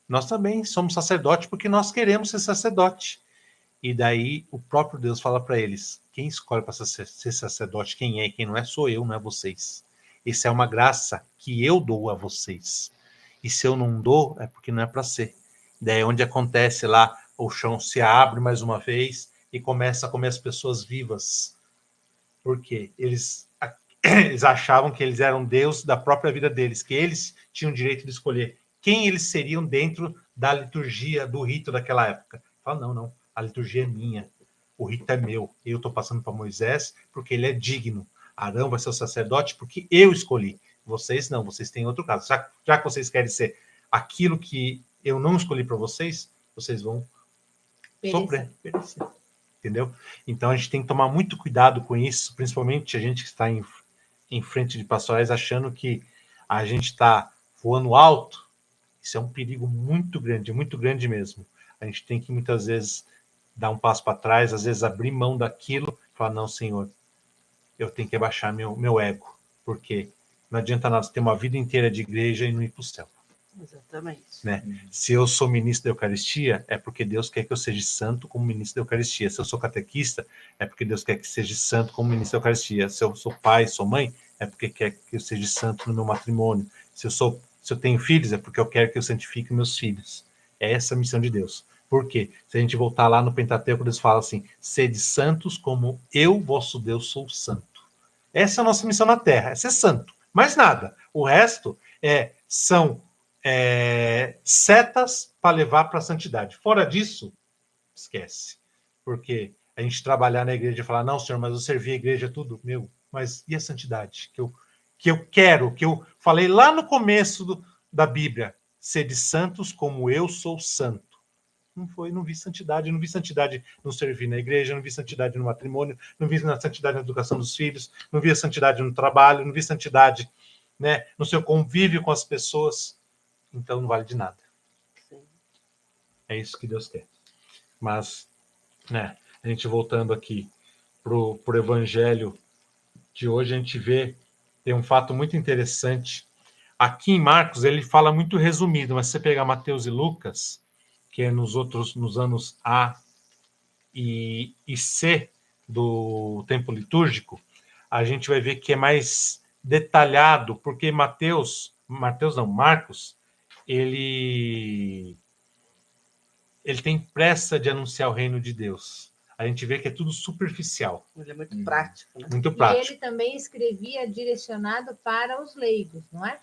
Nós também somos sacerdote porque nós queremos ser sacerdote. E daí o próprio Deus fala para eles: quem escolhe para ser sacerdote, quem é e quem não é, sou eu, não é vocês. Essa é uma graça que eu dou a vocês. E se eu não dou, é porque não é para ser. Daí é onde acontece lá, o chão se abre mais uma vez e começa a comer as pessoas vivas. Por quê? Eles achavam que eles eram Deus da própria vida deles, que eles tinham o direito de escolher quem eles seriam dentro da liturgia, do rito daquela época. Fala, não, a liturgia é minha. O rito é meu. Eu estou passando para Moisés porque ele é digno. Arão vai ser o sacerdote porque eu escolhi. Vocês não, vocês têm outro caso. Já que vocês querem ser aquilo que eu não escolhi para vocês, vocês vão sofrer, perecer. Entendeu? Então a gente tem que tomar muito cuidado com isso, principalmente a gente que está em frente de pastorais achando que a gente está voando alto. Isso é um perigo muito grande mesmo. A gente tem que muitas vezes dar um passo para trás, às vezes abrir mão daquilo e falar, não, Senhor, eu tenho que abaixar meu ego, porque não adianta nada ter uma vida inteira de igreja e não ir para o céu. Exatamente. Né? Se eu sou ministro da Eucaristia, é porque Deus quer que eu seja santo como ministro da Eucaristia. Se eu sou catequista, é porque Deus quer que seja santo como ministro da Eucaristia. Se eu sou pai, sou mãe, é porque quer que eu seja santo no meu matrimônio. Se eu tenho filhos, é porque eu quero que eu santifique meus filhos. É essa a missão de Deus. Por quê? Se a gente voltar lá no Pentateuco, Deus fala assim, sede santos como eu, vosso Deus, sou santo. Essa é a nossa missão na Terra, é ser santo. Mais nada. O resto são setas para levar para a santidade. Fora disso, esquece. Porque a gente trabalhar na igreja e falar, não, Senhor, mas eu servi a igreja tudo, meu, mas e a santidade? Que eu quero, que eu falei lá no começo da Bíblia, sede santos como eu sou santo. Não vi santidade no servir na igreja, não vi santidade no matrimônio, não vi santidade na educação dos filhos, não vi santidade no trabalho, não vi santidade, né, no seu convívio com as pessoas. Então não vale de nada. Sim. É isso que Deus quer. Mas, né, a gente voltando aqui pro evangelho de hoje, a gente tem um fato muito interessante. Aqui em Marcos, ele fala muito resumido, mas se você pegar Mateus e Lucas, que é nos anos A e C do tempo litúrgico, a gente vai ver que é mais detalhado, porque Marcos, ele tem pressa de anunciar o reino de Deus. A gente vê que é tudo superficial. Ele é muito prático, né? Muito prático. E ele também escrevia direcionado para os leigos, não é?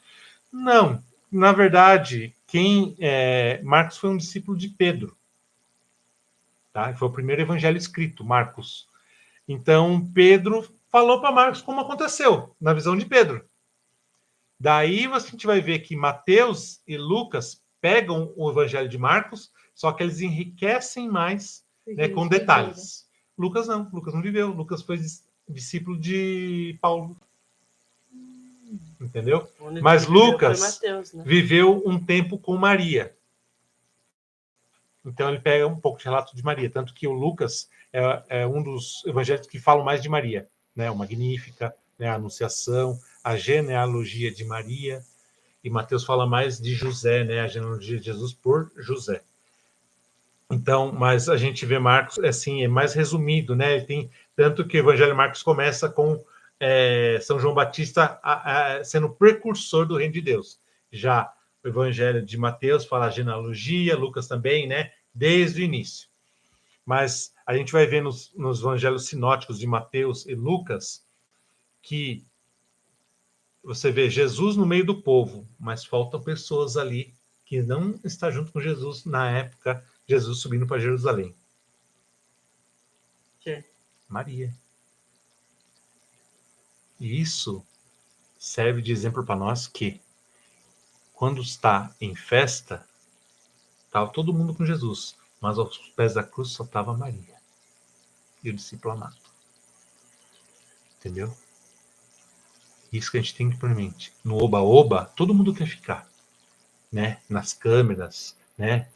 Não, na verdade, Marcos foi um discípulo de Pedro. Tá? Foi o primeiro evangelho escrito, Marcos. Então, Pedro falou para Marcos como aconteceu, na visão de Pedro. Daí a gente vai ver que Mateus e Lucas pegam o evangelho de Marcos, só que eles enriquecem mais, né, com detalhes. Lucas não viveu. Lucas foi discípulo de Paulo. Entendeu? Mas Lucas Mateus, né? Viveu um tempo com Maria. Então ele pega um pouco de relato de Maria, tanto que o Lucas é um dos evangelhos que falam mais de Maria, né? O Magnífica, né? A Anunciação, a genealogia de Maria, e Mateus fala mais de José, né? A genealogia de Jesus por José. Então, mas a gente vê Marcos, assim, é mais resumido, né? Tem tanto que o evangelho de Marcos começa com São João Batista sendo precursor do reino de Deus. Já o evangelho de Mateus fala a genealogia, Lucas também, né? Desde o início. Mas a gente vai ver nos evangelhos sinóticos de Mateus e Lucas que você vê Jesus no meio do povo, mas faltam pessoas ali que não estão junto com Jesus na época, Jesus subindo para Jerusalém. Que? Maria. E isso serve de exemplo para nós que, quando está em festa, estava todo mundo com Jesus, mas aos pés da cruz só estava Maria e o discípulo amado. Entendeu? Isso que a gente tem que pôr em mente. No oba-oba, todo mundo quer ficar, né? Nas câmeras, né?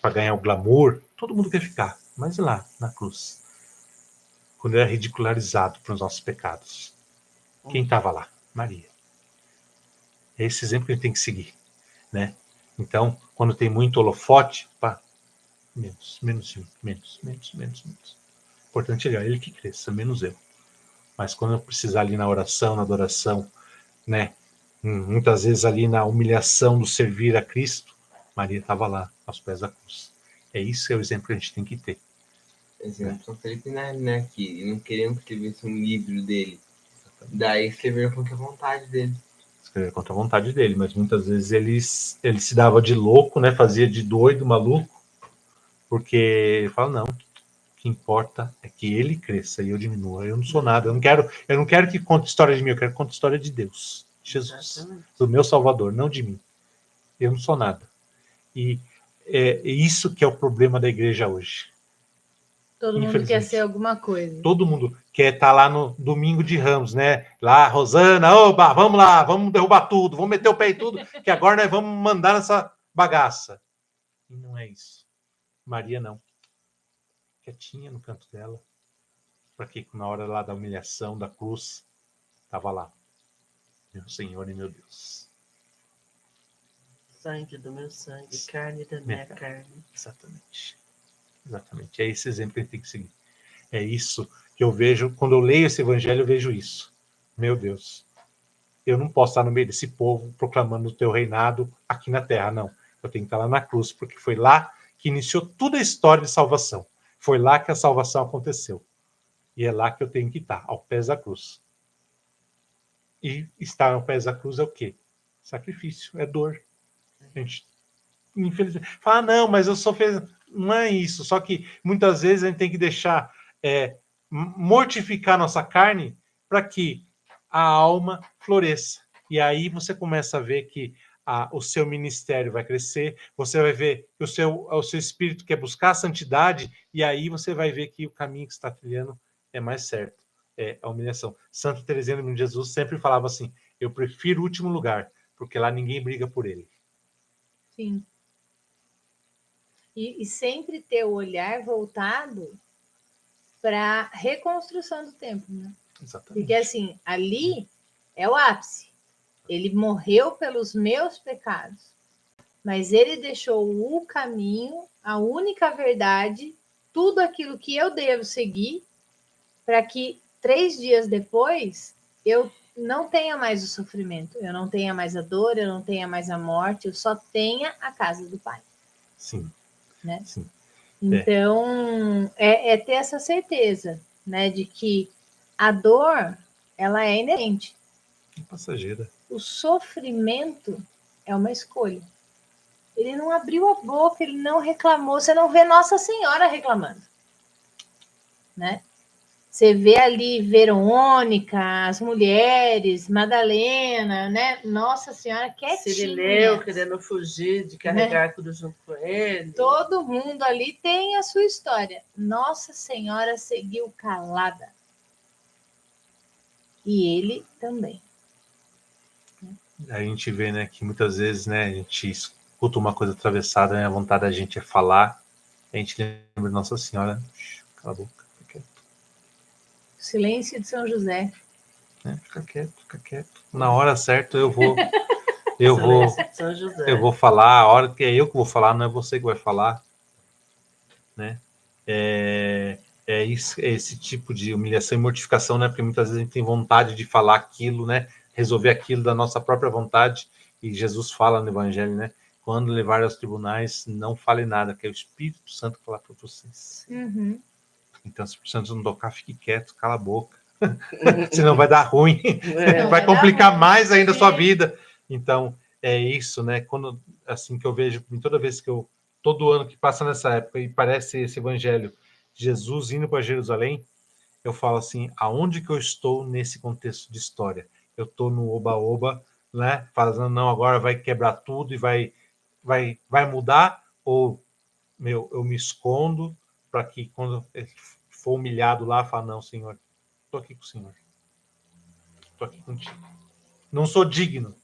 Para ganhar o glamour, todo mundo quer ficar. Mas lá, na cruz, quando ele é ridicularizado pelos nossos pecados, quem estava lá? Maria. É esse exemplo que a gente tem que seguir, né? Então, quando tem muito holofote, pá, menos. O importante é ele que cresça, menos eu. Mas quando eu precisar ali na oração, na adoração, né? Muitas vezes ali na humilhação do servir a Cristo, Maria estava lá, aos pés da cruz. Isso é o exemplo que a gente tem que ter. Exemplo, São Felipe né, que não queriam que escrevesse um livro dele. Daí escreveram contra a vontade dele. Escrever contra a vontade dele, mas muitas vezes ele se dava de louco, né? Fazia de doido, maluco, porque ele fala, não, que importa é que ele cresça e eu diminua. Eu não sou nada. Eu não quero que conte história de mim, eu quero que conte história de Deus, Jesus, Exatamente. do meu Salvador, não de mim. Eu não sou nada. E é isso que é o problema da igreja hoje. Todo mundo quer ser alguma coisa. Todo mundo quer estar lá no domingo de Ramos, né? Lá, Rosana, oba, vamos lá, vamos derrubar tudo, vamos meter o pé em tudo, que agora nós vamos mandar nessa bagaça. E não é isso. Maria não. Quietinha no canto dela. Para que na hora lá da humilhação, da cruz, estava lá. Meu Senhor e meu Deus. Sangue do meu sangue, carne da minha carne. Exatamente. Exatamente. É esse exemplo que a gente tem que seguir. É isso que eu vejo. Quando eu leio esse evangelho, eu vejo isso. Meu Deus. Eu não posso estar no meio desse povo proclamando o teu reinado aqui na terra, não. Eu tenho que estar lá na cruz, porque foi lá que iniciou toda a história de salvação. Foi lá que a salvação aconteceu. E é lá que eu tenho que estar, ao pé da cruz. E estar ao pé da cruz é o quê? Sacrifício, é dor. A gente, infelizmente, fala, não, mas eu sou feliz. Não é isso. Só que muitas vezes a gente tem que deixar mortificar nossa carne para que a alma floresça. E aí você começa a ver que o seu ministério vai crescer, você vai ver que o seu espírito quer buscar a santidade, e aí você vai ver que o caminho que você está trilhando é mais certo. É a humilhação. Santa Teresinha do Menino Jesus sempre falava assim, eu prefiro o último lugar, porque lá ninguém briga por ele. Sim. E sempre ter o olhar voltado para a reconstrução do templo, né? Exatamente. Porque assim, ali é o ápice. Ele morreu pelos meus pecados, mas ele deixou o caminho, a única verdade, tudo aquilo que eu devo seguir, para que 3 dias depois eu não tenha mais o sofrimento, eu não tenha mais a dor, eu não tenha mais a morte, eu só tenha a casa do Pai. Sim. Né? Sim. Então, é ter essa certeza, né, de que a dor, ela é inerente. É passageira. O sofrimento é uma escolha. Ele não abriu a boca, ele não reclamou. Você não vê Nossa Senhora reclamando, né? Você vê ali Verônica, as mulheres, Madalena, né? Nossa Senhora quietinha. Cirineu querendo fugir de carregar tudo junto com ele. Todo mundo ali tem a sua história. Nossa Senhora seguiu calada. E ele também. A gente vê, né, que muitas vezes, né, a gente escuta uma coisa atravessada, né, a vontade da gente é falar, a gente lembra de Nossa Senhora, cala a boca, fica quieto. Silêncio de São José. Fica quieto. Na hora certa eu vou falar, a hora que é eu que vou falar, não é você que vai falar, né? Esse tipo de humilhação e mortificação, né? Porque muitas vezes a gente tem vontade de falar aquilo, né? Resolver aquilo da nossa própria vontade, e Jesus fala no Evangelho, né? Quando levar aos tribunais, não fale nada, que é o Espírito Santo falar para vocês. Uhum. Então, se o Espírito Santo não tocar, fique quieto, cala a boca. Senão vai dar ruim, vai complicar mais ainda a sua vida. Então, é isso, né? Quando, assim, que eu vejo, toda vez que todo ano que passa nessa época, e parece esse Evangelho, Jesus indo para Jerusalém, eu falo assim, aonde que eu estou nesse contexto de história? Eu estou no oba-oba, né? Falando, não, agora vai quebrar tudo e vai mudar, ou eu me escondo para que quando for humilhado lá, fala, não, Senhor, estou aqui com o Senhor. Estou aqui contigo. Não sou digno,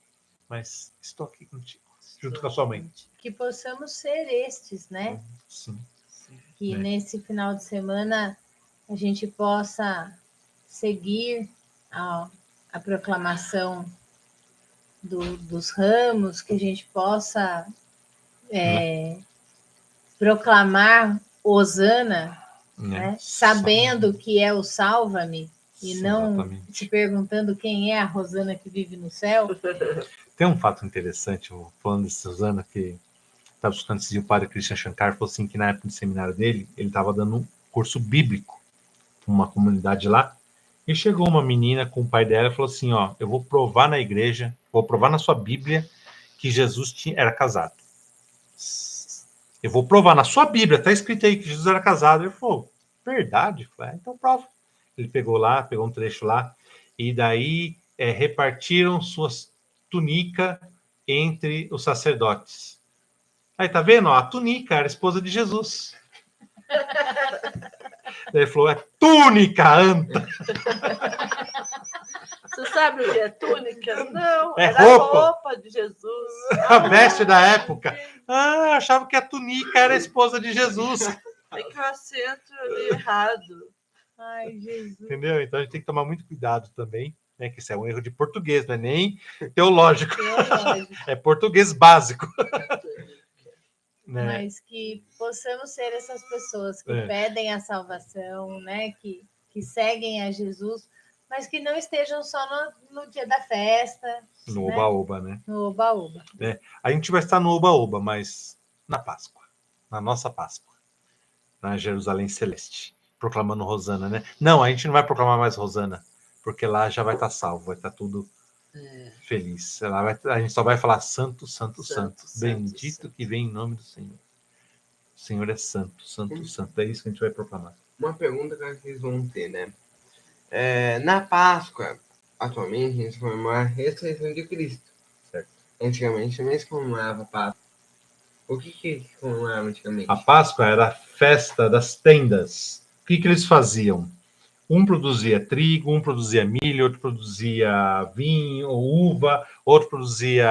mas estou aqui contigo, junto com a sua mãe. Que possamos ser estes, né? Sim. Que nesse final de semana a gente possa seguir a proclamação dos ramos, que a gente possa proclamar Hosana, né? Sabendo que é o Salva-me, e não exatamente. Se perguntando quem é a Rosana que vive no céu. Tem um fato interessante, falando de Hosana, que estava escutando esse dia, o padre Christian Shankar falou assim, que na época do seminário dele, ele estava dando um curso bíblico para uma comunidade lá, e chegou uma menina com o pai dela e falou assim, ó, eu vou provar na igreja, vou provar na sua Bíblia que Jesus era casado. Eu vou provar na sua Bíblia, está escrito aí que Jesus era casado. Ele falou, verdade? Eu falei, então prova. Ele pegou um trecho lá, e daí repartiram suas túnicas entre os sacerdotes. Aí, tá vendo? A túnica era a esposa de Jesus. Daí ele falou, é túnica, anta. Você sabe o que é túnica? Não, É era roupa. a roupa de Jesus. A veste da época. Ah, achava que a túnica era a esposa de Jesus. Tem que o acento ali errado. Ai, Jesus. Entendeu? Então a gente tem que tomar muito cuidado também, né? Que isso é um erro de português, não é nem teológico. É português básico. Né? Mas que possamos ser essas pessoas que pedem a salvação, né? Que seguem a Jesus, mas que não estejam só no dia da festa. No Oba-Oba, né? No Oba-Oba. A gente vai estar no Oba-Oba, mas na Páscoa. Na nossa Páscoa. Na Jerusalém Celeste. Proclamando Rosana, né? Não, a gente não vai proclamar mais Rosana, porque lá já vai estar salvo, vai estar tudo feliz. A gente só vai falar santo, santo, santo. Bendito santo. Que vem em nome do Senhor. O Senhor é santo, santo, santo. É isso que a gente vai proclamar. Uma pergunta que vocês vão ter, né? Na Páscoa, atualmente, a gente comemora a ressurreição de Cristo. Certo. Antigamente também se comemorava a Páscoa. O que comemorava antigamente? A Páscoa era a festa das tendas. O que eles faziam? Um produzia trigo, um produzia milho, outro produzia vinho, uva, outro produzia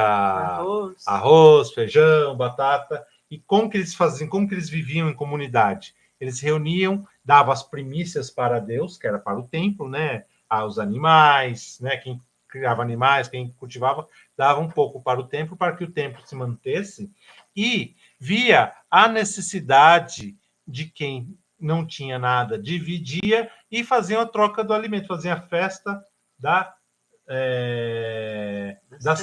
arroz, feijão, batata. E como que eles faziam? Como que eles viviam em comunidade? Eles se reuniam, davam as primícias para Deus, que era para o templo, né? Os animais, né? Quem criava animais, quem cultivava, dava um pouco para o templo, para que o templo se mantesse. E via a necessidade de quem não tinha nada, dividia e fazia a troca do alimento, fazia a festa das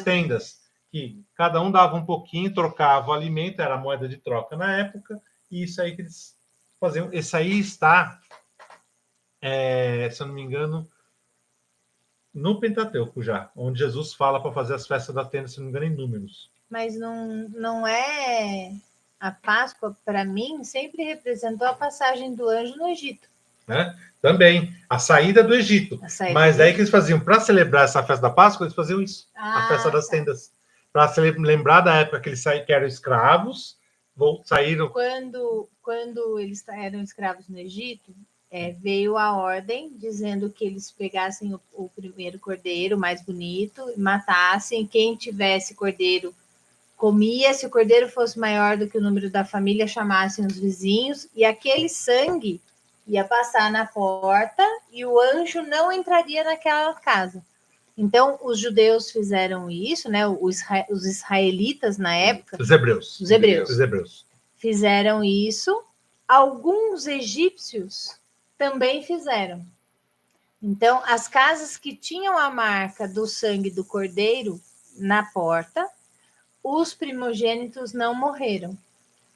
tendas, que cada um dava um pouquinho, trocava o alimento, era a moeda de troca na época, e isso aí que eles faziam. Esse aí está, se eu não me engano, no Pentateuco já, onde Jesus fala para fazer as festas da tenda, se não me engano, em Números. Mas não é... A Páscoa, para mim, sempre representou a passagem do anjo no Egito. Também, a saída do Egito. Mas aí que eles faziam, para celebrar essa festa da Páscoa, eles faziam isso, a festa das tendas. Para lembrar da época que eles que eram escravos, saíram... Quando eles eram escravos no Egito, veio a ordem dizendo que eles pegassem o primeiro cordeiro, mais bonito, e matassem. Quem tivesse cordeiro comia, se o cordeiro fosse maior do que o número da família, chamassem os vizinhos, e aquele sangue ia passar na porta e o anjo não entraria naquela casa. Então, os judeus fizeram isso, né? Os israelitas na época... Os hebreus. Fizeram isso. Alguns egípcios também fizeram. Então, as casas que tinham a marca do sangue do cordeiro na porta, os primogênitos não morreram.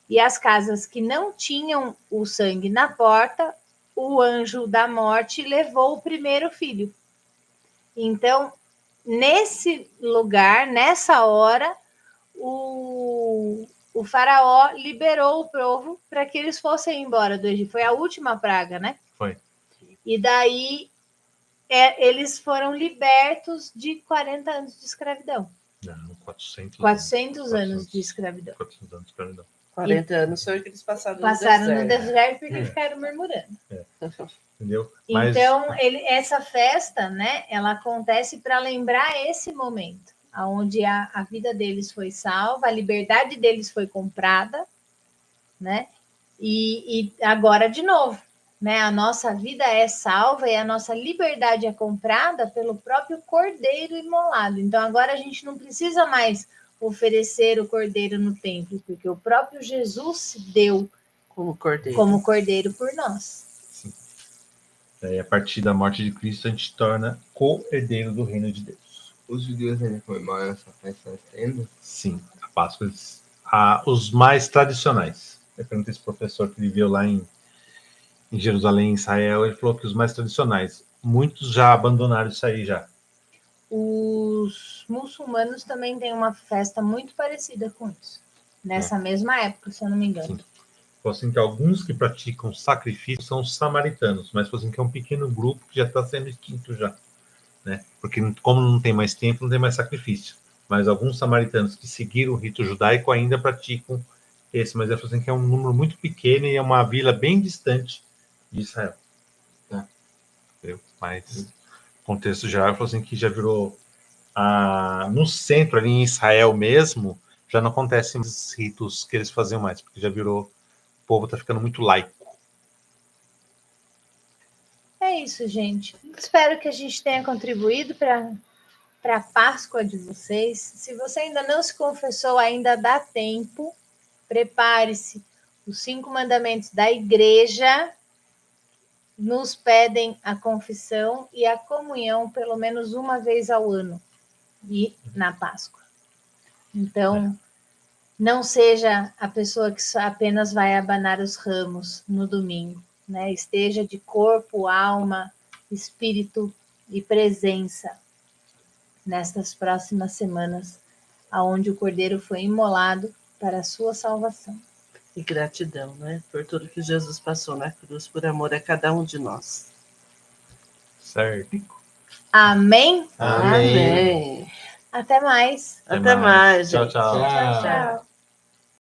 E as casas que não tinham o sangue na porta, o anjo da morte levou o primeiro filho. Então, nesse lugar, nessa hora, o faraó liberou o povo para que eles fossem embora do Egito. Foi a última praga, né? Foi. E daí, eles foram libertos de 40 anos de escravidão. Não, 400 anos de escravidão. 400 anos de escravidão. 40 anos foi o que eles passaram no deserto porque ficaram murmurando. Entendeu? Então, essa festa, né, ela acontece para lembrar esse momento, onde a vida deles foi salva, a liberdade deles foi comprada, né? E agora, de novo, né, a nossa vida é salva e a nossa liberdade é comprada pelo próprio cordeiro imolado. Então, agora a gente não precisa mais oferecer o cordeiro no templo, porque o próprio Jesus se deu como cordeiro por nós. Sim. Daí, a partir da morte de Cristo, a gente torna co-herdeiro do reino de Deus. Os judeus ainda comemoram essa festa das tendas? Sim, a Páscoa, os mais tradicionais. Eu perguntei esse professor que viveu lá em Jerusalém, em Israel, ele falou que os mais tradicionais, muitos já abandonaram isso aí já. Os muçulmanos também têm uma festa muito parecida com isso, nessa mesma época, se eu não me engano. Sim. Falou assim que alguns que praticam sacrifício são os samaritanos, mas falou assim que é um pequeno grupo que já está sendo extinto já, né? Porque como não tem mais tempo, não tem mais sacrifício. Mas alguns samaritanos que seguiram o rito judaico ainda praticam esse, mas ele falou assim que é um número muito pequeno e é uma vila bem distante de Israel. Tá? Mas o contexto geral falou assim que já virou no centro, ali em Israel mesmo, já não acontecem os ritos que eles faziam mais, porque já virou, o povo está ficando muito laico. É isso, gente. Espero que a gente tenha contribuído para a Páscoa de vocês. Se você ainda não se confessou, ainda dá tempo. Prepare-se. Os 5 mandamentos da igreja nos pedem a confissão e a comunhão pelo menos uma vez ao ano e na Páscoa. Então, não seja a pessoa que apenas vai abanar os ramos no domingo, né? Esteja de corpo, alma, espírito e presença nestas próximas semanas, aonde o Cordeiro foi imolado para a sua salvação. E gratidão, né? Por tudo que Jesus passou na cruz, por amor a cada um de nós. Certo. Amém? Amém. Até mais. Até mais, Tchau, gente. tchau. Tchau, tchau.